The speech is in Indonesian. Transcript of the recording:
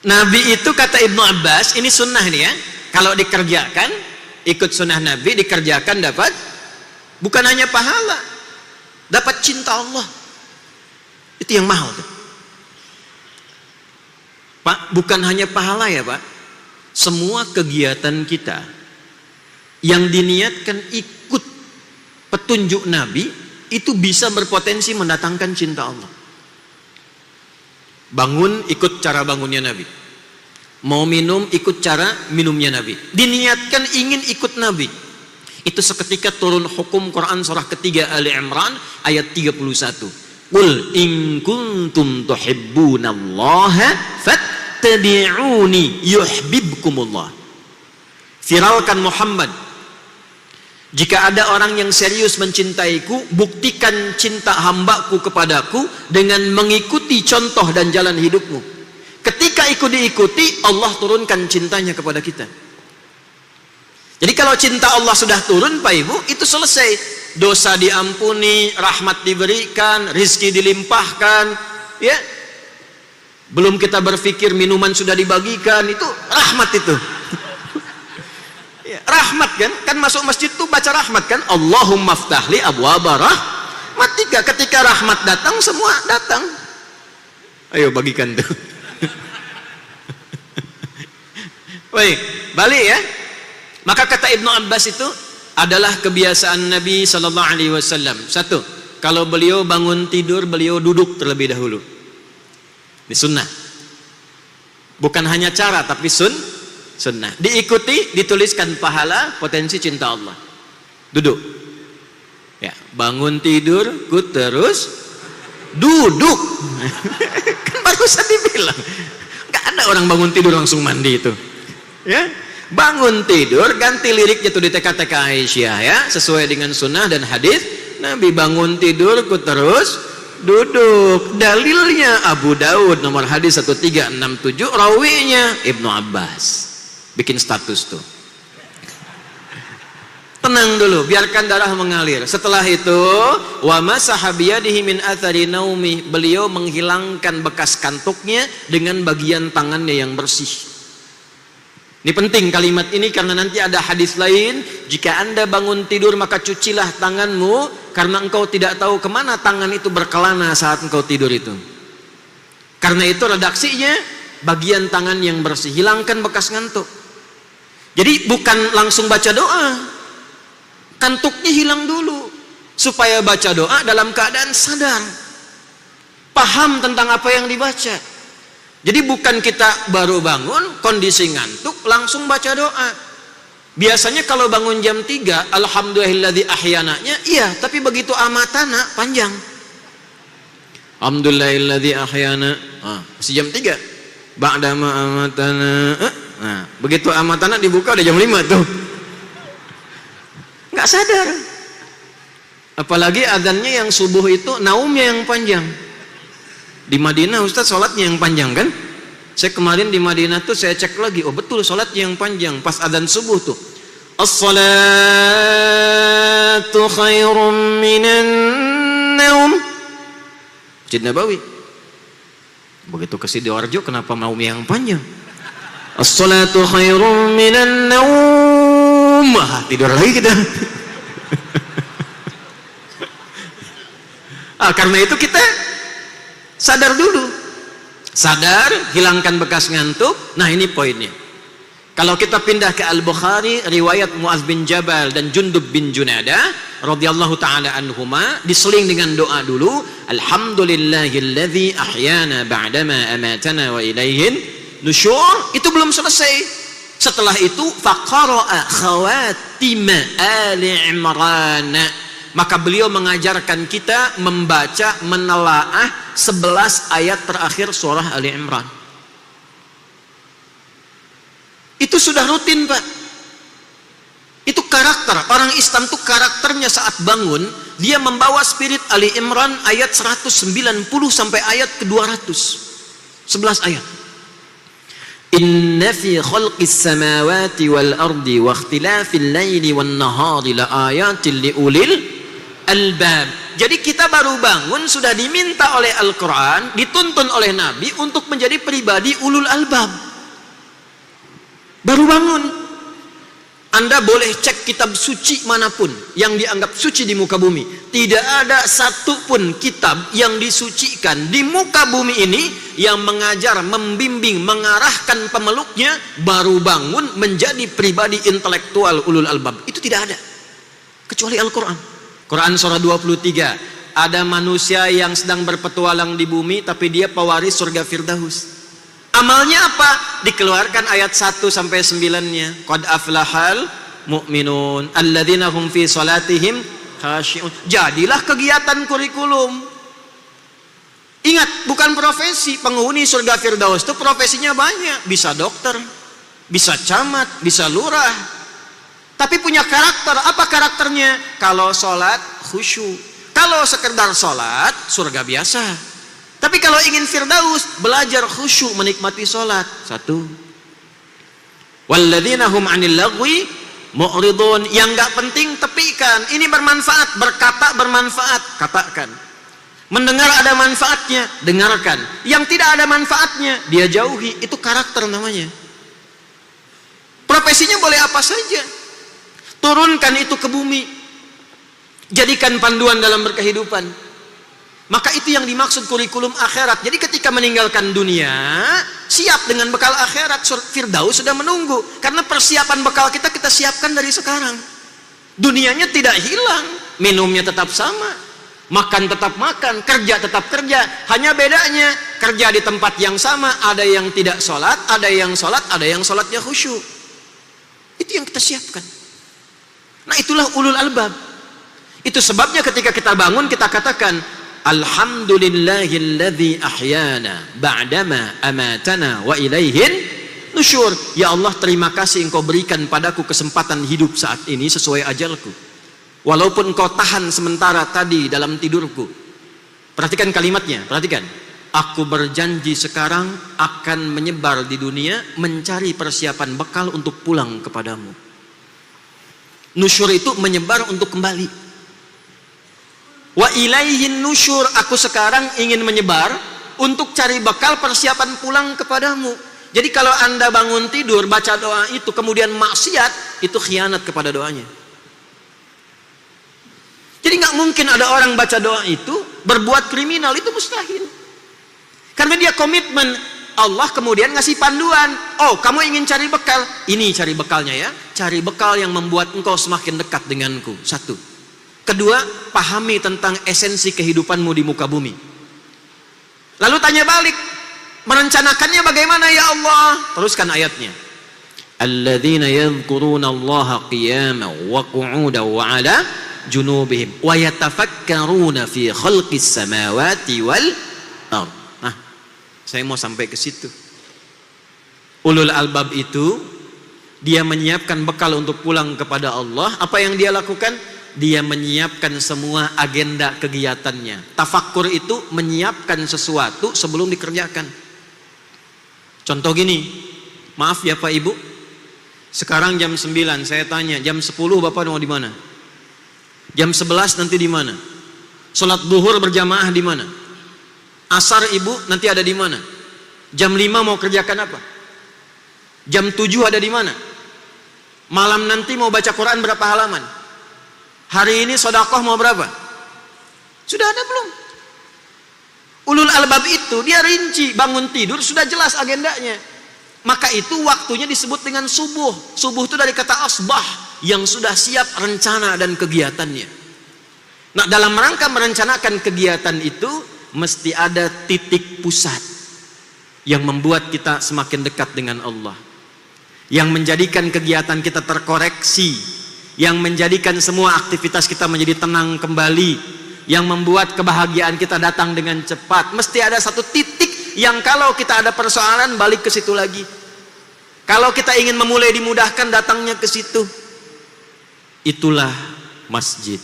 Nabi itu kata Ibnu Abbas, ini sunnah nih ya, kalau dikerjakan, ikut sunnah Nabi, dikerjakan dapat bukan hanya pahala, dapat cinta Allah. Itu yang mahal tuh. Pak, bukan hanya pahala ya Pak, semua kegiatan kita yang diniatkan ikut petunjuk Nabi itu bisa berpotensi mendatangkan cinta Allah. Bangun, ikut cara bangunnya Nabi. Mau minum, ikut cara minumnya Nabi. Diniatkan ingin ikut Nabi. Itu seketika turun hukum Quran surah ketiga Ali Imran ayat 31. Qul in kuntum tuhibbunallaha fattabi'uni yuhibbukumullah. Viralkan Muhammad. Jika ada orang yang serius mencintaiku, buktikan cinta hambaku kepadaku dengan mengikuti contoh dan jalan hidupmu. Ketika ikut diikuti, Allah turunkan cintanya kepada kita. Jadi kalau cinta Allah sudah turun Pak Ibu, itu selesai. Dosa diampuni, rahmat diberikan, rizki dilimpahkan, ya. Belum kita berpikir minuman sudah dibagikan, itu rahmat itu. Ya, rahmat kan masuk masjid tuh baca rahmat kan, Allahumma ftahli abwaba rahmatika. Ketika rahmat datang, semua datang. Ayo bagikan tuh. Baik, balik ya. Maka kata Ibnu Abbas itu adalah kebiasaan Nabi Sallallahu Alaihi Wasallam. Satu, kalau beliau bangun tidur, beliau duduk terlebih dahulu. Ini sunnah. Bukan hanya cara, tapi sunnah. Diikuti, dituliskan pahala, potensi cinta Allah. Duduk. Ya, bangun tidur, terus duduk. Kan barusan dibilang. Gak ada orang bangun tidur langsung mandi itu. Ya, bangun tidur, ganti liriknya tuh di TK-TK Aisyah ya, sesuai dengan sunnah dan hadis. Nabi bangun tidur, terus duduk. Dalilnya Abu Daud nomor hadis 1367, rawinya Ibnu Abbas. Bikin status tuh. Tenang dulu, biarkan darah mengalir. Setelah itu, wa masaha biyadihi min athari naumi, beliau menghilangkan bekas kantuknya dengan bagian tangannya yang bersih. Ini penting kalimat ini karena nanti ada hadis lain, jika Anda bangun tidur maka cucilah tanganmu karena engkau tidak tahu kemana tangan itu berkelana saat engkau tidur itu. Karena itu redaksinya bagian tangan yang bersih, hilangkan bekas ngantuk. Jadi bukan langsung baca doa, kantuknya hilang dulu supaya baca doa dalam keadaan sadar, paham tentang apa yang dibaca. Jadi bukan kita baru bangun kondisi ngantuk langsung baca doa. Biasanya kalau bangun jam 3 alhamdulillahilladzi ahyananya iya, tapi begitu amatana panjang. Alhamdulillahilladzi ahyana, masih jam 3. Ba'dama amatana, nah, begitu amatana dibuka udah jam 5 tuh. Nggak sadar. Apalagi adzannya yang subuh itu naumnya yang panjang. Di Madinah Ustaz sholatnya yang panjang kan? Saya kemarin di Madinah tuh saya cek lagi, oh betul sholatnya yang panjang pas adzan subuh tuh. As-salatu khairum minan naum. Masjid Nabawi. Begitu ke Sidoarjo kenapa naum yang panjang? As-salatu khairum minan naum. Tidur lagi kita. Karena itu kita sadar dulu, sadar, hilangkan bekas ngantuk. Nah ini poinnya. Kalau kita pindah ke Al-Bukhari, riwayat Mu'adz bin Jabal dan Jundub bin Junadah radhiyallahu taala anhuma, diseling dengan doa dulu, alhamdulillahilladzi ahyana ba'dama amatana wa ilaihin nusyur. Itu belum selesai. Setelah itu faqara'a khawatim Ali Imran, maka beliau mengajarkan kita membaca, menelaah 11 ayat terakhir surah Ali Imran. Itu sudah rutin Pak. Itu karakter orang Islam tuh, karakternya saat bangun dia membawa spirit Ali Imran ayat 190 sampai ayat ke-200, 11 ayat. Inna fi khalqis samawati wal ardi wa ikhtilafil laili wan nahari la ayatin li ulil albab. Jadi kita baru bangun sudah diminta oleh Al-Quran, dituntun oleh Nabi untuk menjadi pribadi ulul albab. Baru bangun. Anda boleh cek kitab suci manapun yang dianggap suci di muka bumi. Tidak ada satupun kitab yang disucikan di muka bumi ini yang mengajar, membimbing, mengarahkan pemeluknya baru bangun menjadi pribadi intelektual ulul albab. Itu tidak ada. Kecuali Al-Quran. Quran surah 23. Ada manusia yang sedang berpetualang di bumi tapi dia pewaris surga Firdaus. Amalnya apa? Dikeluarkan ayat 1 sampai 9-nya. Qad aflahal mu'minun alladzina hum fi salatihim khashi'un. Jadilah kegiatan kurikulum. Ingat, bukan profesi. Penghuni surga Firdaus itu profesinya banyak. Bisa dokter, bisa camat, bisa lurah. Tapi punya karakter. Apa karakternya? Kalau sholat khusyuk. Kalau sekedar sholat, surga biasa. Tapi kalau ingin Firdaus, belajar khusyuk menikmati sholat. 1. Walladzina hum 'anil lagwi mu'ridun. Yang enggak penting tepikan. Ini bermanfaat, berkata bermanfaat, katakan. Mendengar ada manfaatnya, dengarkan. Yang tidak ada manfaatnya, dia jauhi. Itu karakter namanya. Profesinya boleh apa saja. Turunkan itu ke bumi. Jadikan panduan dalam berkehidupan. Maka itu yang dimaksud kurikulum akhirat. Jadi ketika meninggalkan dunia, siap dengan bekal akhirat. Firdaus sudah menunggu. Karena persiapan bekal kita siapkan dari sekarang. Dunianya tidak hilang. Minumnya tetap sama. Makan tetap makan. Kerja tetap kerja. Hanya bedanya, kerja di tempat yang sama. Ada yang tidak sholat, ada yang sholat, ada yang sholatnya khusyuk. Itu yang kita siapkan. Nah itulah ulul albab. Itu sebabnya ketika kita bangun, kita katakan, Alhamdulillahilladzi ahyana ba'dama amatana wa ilaihin nusyur. Ya Allah, terima kasih Engkau berikan padaku kesempatan hidup saat ini sesuai ajalku. Walaupun Engkau tahan sementara tadi dalam tidurku. Perhatikan kalimatnya, perhatikan. Aku berjanji sekarang akan menyebar di dunia mencari persiapan bekal untuk pulang kepadamu. Nusyur itu menyebar untuk kembali. Wa ilaihin nusyur, aku sekarang ingin menyebar untuk cari bekal persiapan pulang kepadamu. Jadi kalau Anda bangun tidur baca doa itu kemudian maksiat, itu khianat kepada doanya. Jadi nggak mungkin ada orang baca doa itu berbuat kriminal, itu mustahil. Karena dia komitmen. Allah kemudian ngasih panduan. Oh, kamu ingin cari bekal? Ini cari bekalnya ya. Cari bekal yang membuat engkau semakin dekat denganku. 1. Kedua, pahami tentang esensi kehidupanmu di muka bumi. Lalu tanya balik, merencanakannya bagaimana ya Allah? Teruskan ayatnya. Alladzina yadhkuruna Allaha qiyaman wa qu'udan wa 'ala junubihim wa yatafakkaruna fi khalqis samawati wal ardh. Nah, saya mau sampai ke situ. Ulul albab itu dia menyiapkan bekal untuk pulang kepada Allah. Apa yang dia lakukan? Dia menyiapkan semua agenda kegiatannya. Tafakkur itu menyiapkan sesuatu sebelum dikerjakan. Contoh gini, maaf ya Pak Ibu, sekarang jam 9, saya tanya, jam 10 Bapak mau di mana? Jam 11 nanti di mana? Sholat duhur berjamaah di mana? Asar Ibu nanti ada di mana? Jam 5 mau kerjakan apa? Jam 7 ada di mana? Malam nanti mau baca Quran berapa halaman? Hari ini sedekah mau berapa? Sudah ada belum? Ulul albab itu dia rinci, bangun tidur sudah jelas agendanya. Maka itu waktunya disebut dengan subuh. Subuh itu dari kata asbah, yang sudah siap rencana dan kegiatannya. Nah, dalam rangka merencanakan kegiatan itu mesti ada titik pusat yang membuat kita semakin dekat dengan Allah, yang menjadikan kegiatan kita terkoreksi, yang menjadikan semua aktivitas kita menjadi tenang kembali, yang membuat kebahagiaan kita datang dengan cepat. Mesti ada satu titik yang kalau kita ada persoalan balik ke situ lagi. Kalau kita ingin memulai dimudahkan datangnya ke situ. Itulah masjid.